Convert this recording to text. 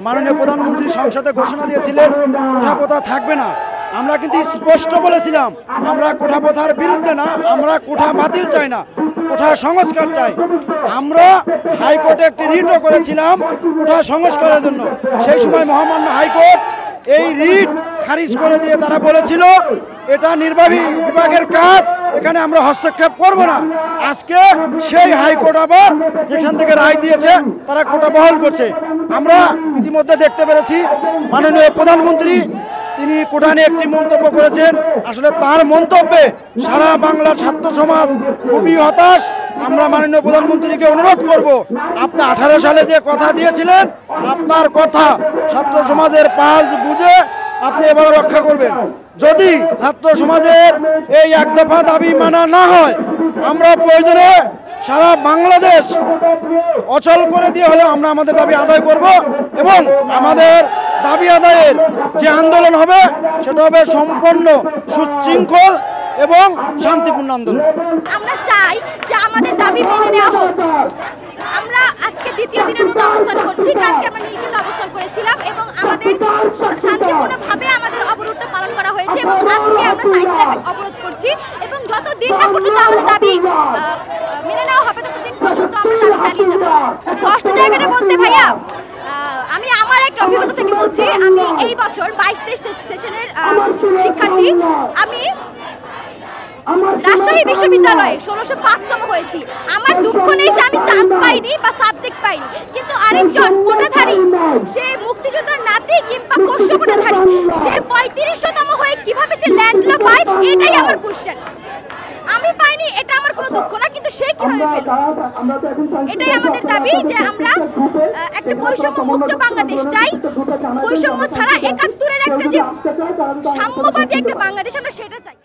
মাননীয় প্রধানমন্ত্রী সংসদে ঘোষণা দিয়েছিলেন কোঠাপোতা থাকবে না। আমরা কিন্তু স্পষ্ট বলেছিলাম আমরা কোঠাপোতার বিরুদ্ধে না, আমরা কোঠা বাতিল চাই না, কোঠা সংস্কার চাই। আমরা হাইকোর্টে একটি রিটও করেছিলাম কোঠা সংস্কারের জন্য। সেই সময় মহামান্য হাইকোর্ট এই রিট খারিজ করে দিয়ে তারা বলেছিল এটা নির্বাহী বিভাগের কাজ, এখানে আমরা হস্তক্ষেপ করব না। আজকে সেই হাইকোর্ট আবার যেখান থেকে রায় দিয়েছে তারা কোটা বহাল করছে। আমরা ইতিমধ্যে দেখতে পেরেছি মাননীয় প্রধানমন্ত্রী তিনি কোটা নিয়ে একটি মন্তব্য করেছেন। আসলে তার মন্তব্যে সারা বাংলার ছাত্র সমাজ খুবই হতাশ। আমরা মাননীয় প্রধানমন্ত্রীকে অনুরোধ করব আপনি 18 সালে যে কথা দিয়েছিলেন আপনার কথা ছাত্র সমাজের পালস বুঝে আপনি এবার রক্ষা করবেন। যদি ছাত্র সমাজের এই এক দফা দাবি মানা না হয় আমরা প্রয়োজনে সারা বাংলাদেশ অচল করে দিয়ে হলে আমরা আমাদের দাবি আদায় করব এবং আমাদের দাবি আদায়ের যে আন্দোলন হবে সেটা হবে সম্পূর্ণ সুশৃঙ্খল এবং শান্তিপূর্ণ আন্দোলন। আমরা চাই যে আমাদের দাবি মেনে নেওয়া হোক। আমরা আজকে দ্বিতীয় দিনের মতো অবস্থান করছি। কালকে আমরা নীলক্ষেতে অবস্থান করেছিলাম এবং আমাদের শান্তিপূর্ণভাবে আমাদের অবরোধটা পালন করা হয়েছে এবং আজকে আমরা সাইন্স ল্যাবে অবরোধ করছি এবং যতদিন না পর্যন্ত আমাদের দাবি মেনে নেওয়া হবে ততদিন পর্যন্ত আমরা দাবি চালিয়ে যাব। কষ্ট জায়গাটা বলতে ভাইয়া আমি আমার একটা অভিজ্ঞতা থেকে বলছি। আমি এই বছর 22-23 সেশনের শিক্ষার্থী। আমি রাজশাহী বিশ্ববিদ্যালয়ে 1605তম হয়েছি। আমার দুঃখ নেই যে আমি চান্স পাইনি বা সাবজেক্ট পাইনি, কিন্তু আরেকজন কোটাধারী সে মুক্তিযোদ্ধার নাতি কিংবা পোষ্য কোটাধারী সে 35তম হয়ে কিভাবে সে ল্যান্ডলো পায় এটাই আমার কোশ্চেন। আমি পাইনি এটা আমার কোনো দুঃখ না, কিন্তু সে কিভাবে পেল? এটাই আমাদের দাবি যে আমরা একটা বৈষম্য মুক্ত বাংলাদেশ চাই। বৈষম্য ছাড়া 71-এর একটা যে সাম্যবাদী একটা বাংলাদেশ আমরা সেটা চাই।